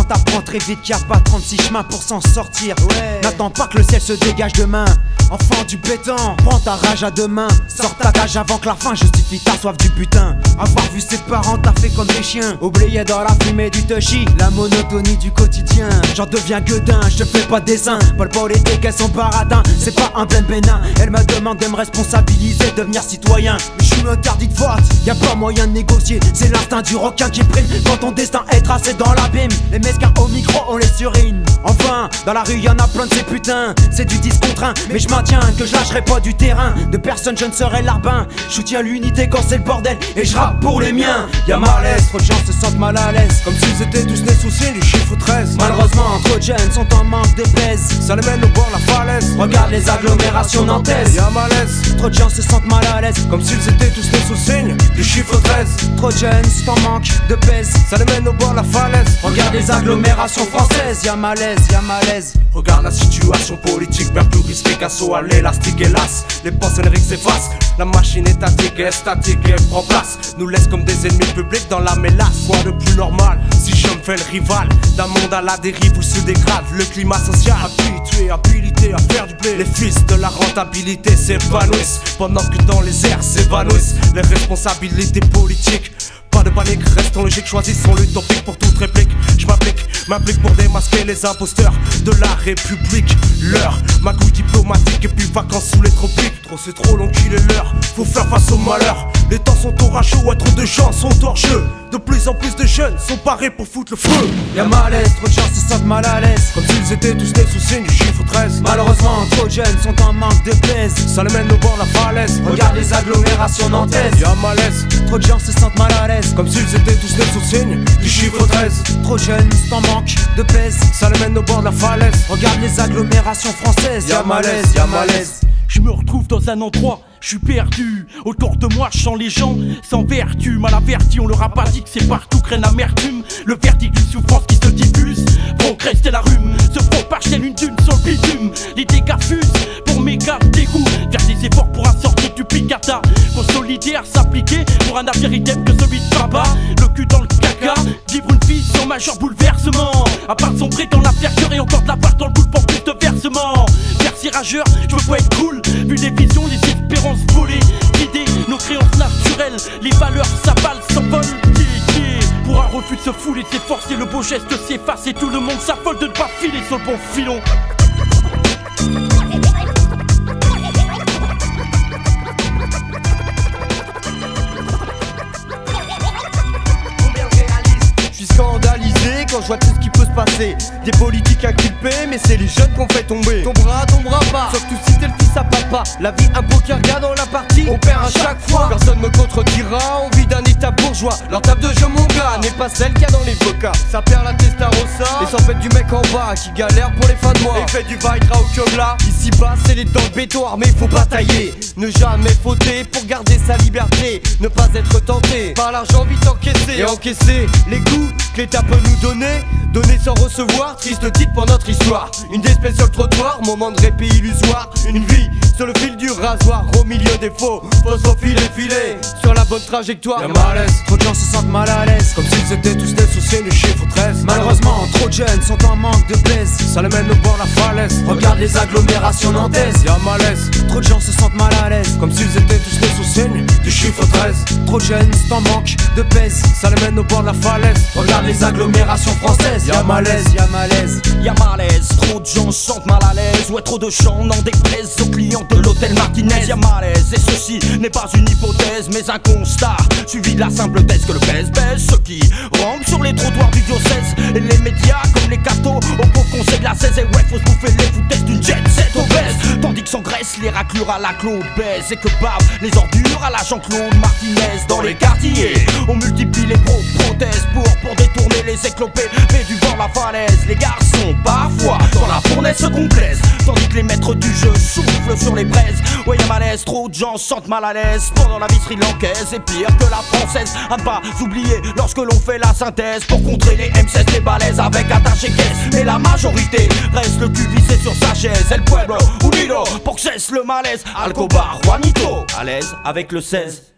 t'apprends très vite qu'il n'y a pas 36 chemins pour s'en sortir. N'attends pas que le ciel se dégage demain. Enfant du béton, prends ta rage à deux mains. Sors ta cage avant que la faim justifie ta soif du butin. Avoir vu ses parents t'a fait comme des chiens, oublié dans la fumée du touchy, la monotonie du quotidien. J'en deviens gueudin, je te fais pas de dessin. Paul politique, elles sont baradins, c'est pas un blême bénin. Elle me demande de me responsabiliser, devenir citoyen. Mais je suis interdit de vote, y a pas moyen de négocier. C'est l'instinct du requin qui prime quand ton destin est tracé dans l'abîme. Les mesquins au micro, on les surine. Enfin, dans la rue y'en a plein de ces putains. C'est du 10 contre 1, mais je maintiens que je lâcherai pas du terrain. De personne je ne serai larbin. Je soutiens l'unité quand c'est le bordel et je rappe pour les miens. Y'a malaise, trop de gens se sentent mal à l'aise, comme s'ils étaient tous nés sous signe du chiffre 13. Malheureusement, trop de jeunes sont en manque de pèse. Ça les mène au bord de la falaise. Regarde les agglomérations nantaises. Y'a malaise, trop de gens se sentent mal à l'aise, comme s'ils étaient tous nés sous signe du chiffre 13. Trop de jeunes sont en manque de pèse. Ça les mène au bord de la falaise. Regarde les agglomérations françaises. Y'a malaise, y'a malaise. Regarde la situation politique, bien plus risquée qu'un saut à l'élastique, hélas. Les pensées s'effacent, la machine est statique et prend place. Nous laisse comme des ennemis publics dans la mélasse. Quoi de plus normal, si je me fais le rival d'un monde à la dérive où se dégrade le climat social. Habitué, habilité à faire du blé, les fils de la rentabilité s'épanouissent, pendant que dans les airs s'évanouissent les responsabilités politiques. Pas de panique, restons logiques, choisissons l'utopique pour toute réplique. Je m'implique pour démasquer les imposteurs de la République. L'heure, magouille diplomatique et puis vacances sous les tropiques. Trop c'est trop long qu'il est l'heure, faut faire face au malheur. Les temps sont orageux, ouais, trop de gens sont hors jeu. De plus en plus de jeunes sont parés pour foutre le feu. Y'a malaise, trop de gens se sentent mal à l'aise, comme s'ils étaient tous nés sous signe du chiffre 13. Malheureusement, trop de jeunes sont en manque de pèse. Ça les mène au bord de la falaise. Regarde les agglomérations nantaises. Y'a malaise, trop de gens se sentent mal à l'aise, comme s'ils étaient tous nés sous signe du chiffre 13. Trop de jeunes sont en manque de pèse. Ça les mène au bord de la falaise. Regarde les agglomérations françaises. Y'a malaise, y'a malaise. Je me retrouve dans un endroit, je suis perdu. Autour de moi, je sens les gens sans vertu. Mal averti, on leur a pas dit que c'est partout craigne l'amertume. Le verdict d'une souffrance qui se diffuse, progresse tel la rhume, se propage tel une dune sur le bitume. Les dégâts fusent pour méga dégoût. Faire des efforts pour un sortir du picata. Consolider, s'appliquer pour un navire idem que celui de Baba. Le cul dans le caca, vivre une vie sans majeur bouleversement. À part sombrer dans l'affaire cœur et encore de la part dans le boule pour plus de versement. Merci rageur, je veux pas être cool. Vu les visions, les espérances volées, guider nos créances naturelles, les valeurs s'avalent, s'envolent. Pour un refus de se fouler, de s'efforcer, le beau geste s'efface et tout le monde s'affole de ne pas filer sur le bon filon. Je suis scandalisé quand je vois tout ce qui peut se passer. Des politiques inculpés, mais c'est les jeunes qu'on fait tomber. Tombera pas, surtout si t'es le fils à papa. La vie un poker gars dans la partie, on perd à chaque fois. Personne me contredira, on vit d'un état bourgeois. Leur table de jeu mon gars, n'est pas celle qu'il y a dans les vodkas. Ça perd la testarossa, et s'en fait du mec en bas qui galère pour les fins de mois. Et fait du Viagra au comme là. Ici bas c'est les dents de béton armées, faut batailler. Ne jamais fauter pour garder sa liberté. Ne pas être tenté par l'argent vite encaissé. Et encaisser les coups que l'État peut nous donner. Donner sans recevoir, triste titre pour notre histoire. Une espèce sur le trottoir, moment de répit illusoire. Une vie sur le fil du rasoir, au milieu des faux. Phosphophiles et filets sur la bonne trajectoire. Y'a malaise, trop de gens se sentent mal à l'aise, comme s'ils étaient tous nés sous signe du chiffre 13. Malheureusement, trop de jeunes sont en manque de pèse. Ça les mène au bord de la falaise. Regarde les agglomérations nantaises. Y'a malaise, trop de gens se sentent mal à l'aise, comme s'ils étaient tous nés sous signe du chiffre 13. Trop de jeunes sont en manque de pèse. Ça les mène au bord de la falaise. Regarde les agglomérations françaises. Y'a malaise, y'a malaise. Y'a malaise, trop de gens se sentent mal à l'aise. Ouais, trop de gens n'en déplaisent aux clients de l'hôtel Martinez. Y'a malaise, et ceci n'est pas une hypothèse, mais un constat suivi de la simple thèse que le baisse. Ceux qui rampent sur les trottoirs du diocèse et les médias comme les cathos au pauvre conseil de la 16. Et ouais, faut se bouffer les foutaises d'une jet set obèse. Tandis que s'engraissent les raclures à la Claude Baise et que bavent les ordures à la Jean-Claude Martinez. Dans les quartiers, on multiplie les prothèses pour détourner les éclopés. Mais du bord la falaise, les garçons parfois dans la fournaise se complaisent. Tandis que les maîtres du jeu soufflent sur les braises. Ouais, y'a malaise, trop de gens se sentent mal à l'aise pendant la vie sri-lankaise. Et pire que la française, à ne pas oublier lorsque l'on fait la synthèse pour contrer les M16, les balaises avec attaché caisse. Mais la majorité reste le cul vissé sur sa chaise. El Pueblo, unido, pour que cesse le malaise. Alcobar, Juanito, à l'aise avec le 16.